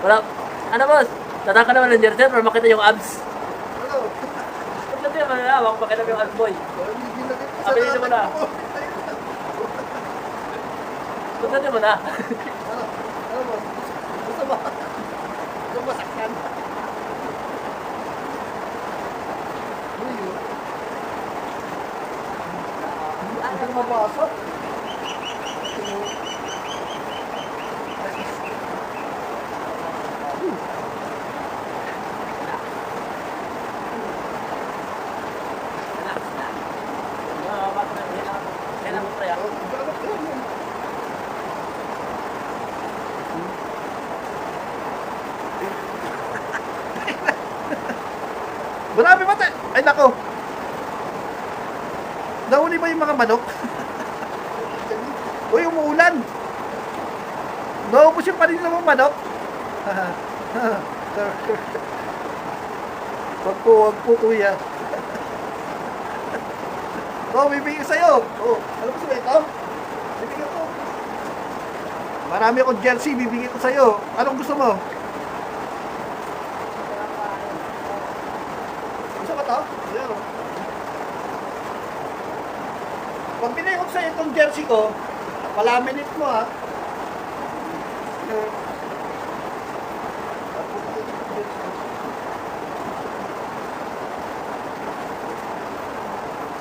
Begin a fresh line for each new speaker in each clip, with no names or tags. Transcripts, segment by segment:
Wala. Ano boss? Tataka naman ng jersey para makita yung abs.
Ano?
Hindi naman na, ako makita yung abs boy. Abilisin mo na. Pagdating mo na.
Ano? Ano boss? Gusto ba? Gusto ba sakyan? Ano mapasok?
Relax na. Kailan mo pre ako?
Marami ba tayo? Ay nako. Nahuli ba yung mga manok? Uy, umuulan. Naubos yung panin ng mga manok. Wag po kuya. Bibigyan ko sa'yo. Alam mo sa'yo ito? Bibigyan ko. Marami akong jersey, bibigyan ko sa'yo. Anong gusto mo? Gusto mo ito? Ayan o. Pag binigay ko sa'yo itong jersey ko, palaminate mo ha.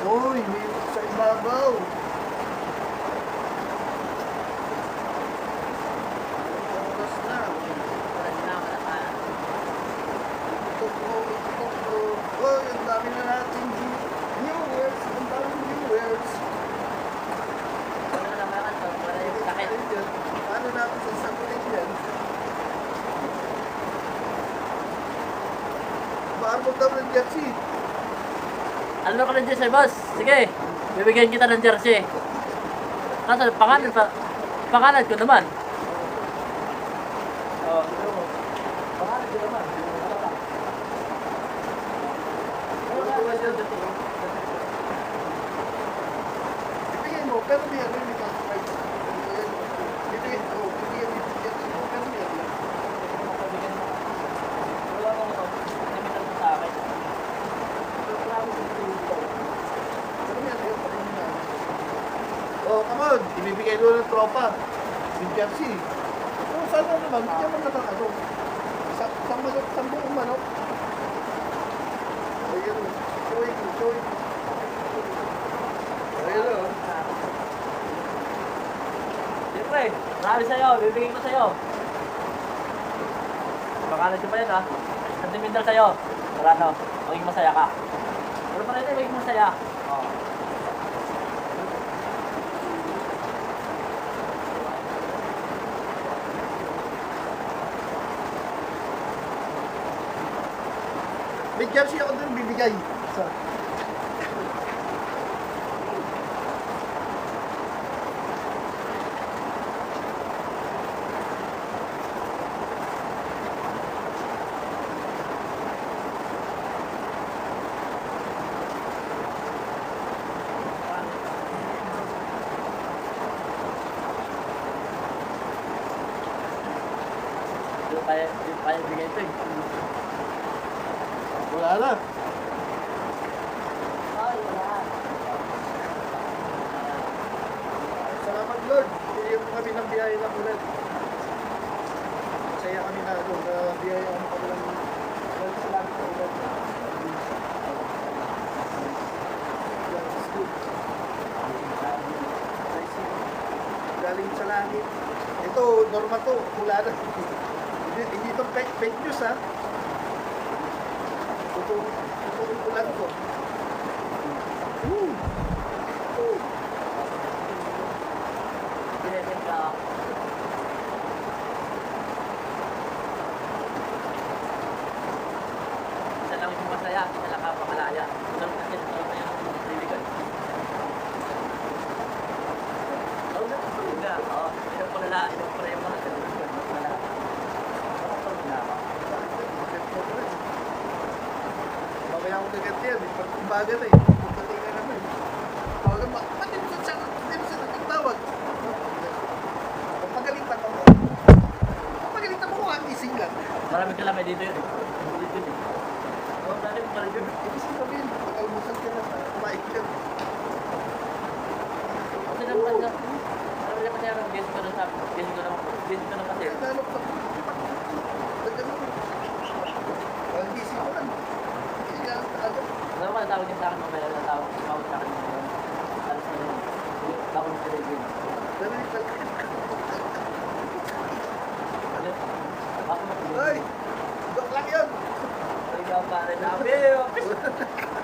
Uy, may sa ibabaw. Oras na. Uy, ang dami na natin viewers. Ang dami viewers. Paano natin sasagutin yan? Maarbog daw ng jersey.
Ano ka ng jersey, boss? Sige, bibigyan kita ng jersey. Nasa pangalan pa? Pangalan ko naman. Oh, pangalan ko naman.
Ibigay mo, pero may ano yung classified. Ibigay mo, ibigay mo, pero may ano.
Wala akong limitan mo sa akin.
Pero may ano yung parin na. Oh, come on, ibibigay doon ng tropa. Yung jersey. So, sana naman, bigyan mo naman ano. Isang buong manok. Ayun, showing. Ayun o.
Siyempre, marami sa'yo, bibigyan ko sa'yo. Pangalan ko pa yan ha. Sentimental sa'yo. Para no, maging masaya ka. Pero pa rin maging masaya. Oh.
May jersey ako doon bibigay. Isa.
Yung kaya bigay ito eh.
Wala na.
Ay, wala.
Salamat Lord. Bigyan mo kami ng biyaya ng ulan. Masaya kami na doon. Biyaya mo kami ng ulan. Salamat sa ulan. That's good. Galing sa langit. Ito, normal to. Mula na. Hindi ito fake news ha. Ito ulan ko.
Binigyan ka. Isa lang yung masaya, isa lang kapakalaya. Isa lang kasi ito na yung kaibigan. Oo, ganun nga. Oo, ilang palala, ilang pala yung mga kaibigan. Wala. Wala.
Mamaya akong gagat yan. Pagkumbaga na eh. Pagdating na naman. Tawagan mo. Pati mo sa nagtawag. Pagpagalitan mo. Pagpagalitan mo kung ang gising lang.
Maraming kalamay dito yun eh. Dito yun eh. Oh, dali mo pala yun.
Ibig sabihin, pag-almusal ka na, kumain ka.
Kasi naman siya. Alam niya kasi ang guest ko na sabi. Guest ko na kasi.
Lalo pa. Ang gising ko lang. Hindi ka agad.
Alam mo, natawag niya sa akin mamaya. Natawag sa akin. Alas na yun. Tawag niya sa rin.
Dali ka.
Ako matulog.
Ay! Joke lang yun!
Ay, pare namin.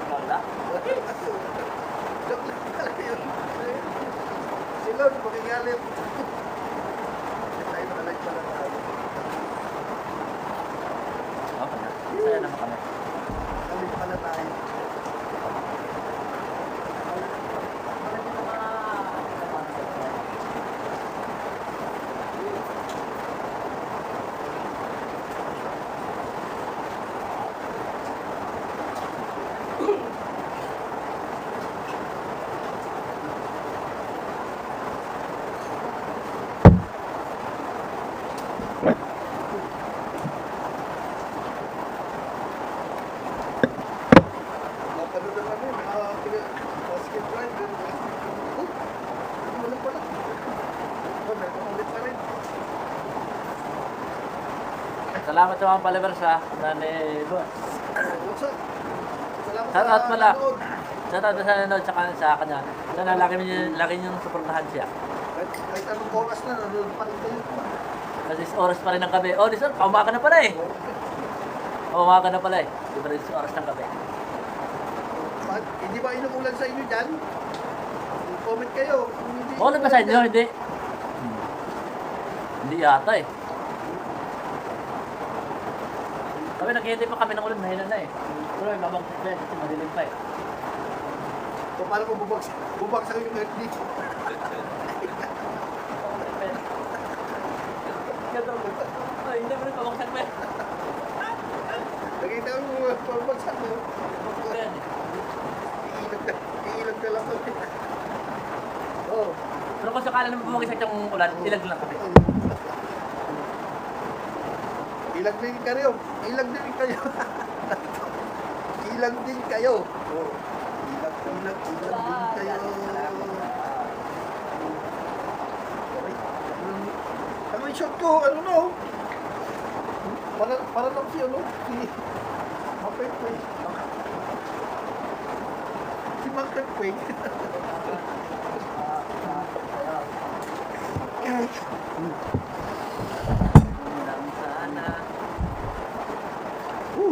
Wala.
Joke lang talaga yun. Si Lord, makigalit. Tayo nakalag pala tayo.
Okay na. Saya naman kami.
Nakalag pala tayo. Napanood na kami, basket rider. Oh, wala pala. Oh, meron ulit pa rin.
Salamat sa mga followers ha. Nani Boss.
What's up? Salamat
Shout out pala.
nanood.
Shout out sa nanonood sa kanya. Sana lagi niyong suportahan siya.
Kahit anong oras na, nanood pa rin kayo.
Kasi oras pa rin ng gabi. Oh, this one, paumaga na pala eh. Paumaga na pala eh. Di ba rin oras ng gabi?
Hindi ba inuulan sa inyo dyan? Comment kayo. Kung hindi,
Oo, ba sa inyo? Hindi. Hindi yata eh. Kami naghihintay pa kami ng ulan, mahina na eh. Pero may babagsak pa yan kasi madilim pa eh.
So, paano kung bubagsak yung earth dito?
Ay, hindi mo rin babagsak pa yan.
Nakita ko yung bubagsak mo.
Ayan eh.
Iilag ka lang. Oh.
Pero kung sakala naman bumagsak yung ulan, ilag lang kami.
Ilag din kayo. Ilag din kayo. Ilag din kayo. Oh. Ilag din kayo. Ano yung shot ko? Ano no? Para lang si ano? Si Mapekwe. Si Mapekwe.
Ulan sana.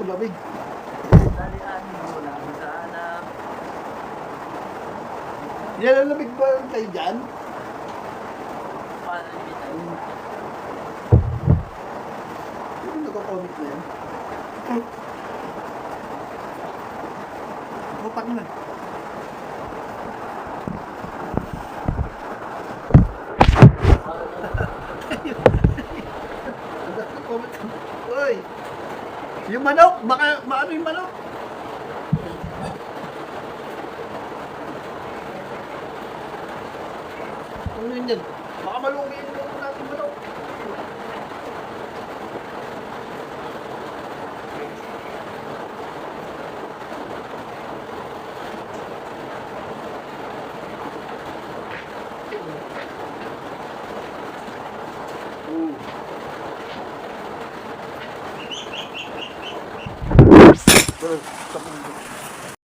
Lamig.
Dalian mo lang sana.
Nilalamig ba kayo dyan?
Paano yung kita?
Ano nagko-comment na yan? Utak na. Nagko-comment. Uy! Yung manok! Maano yung manok? Ano yun yan? Baka malugi yung manok natin manok. Tapos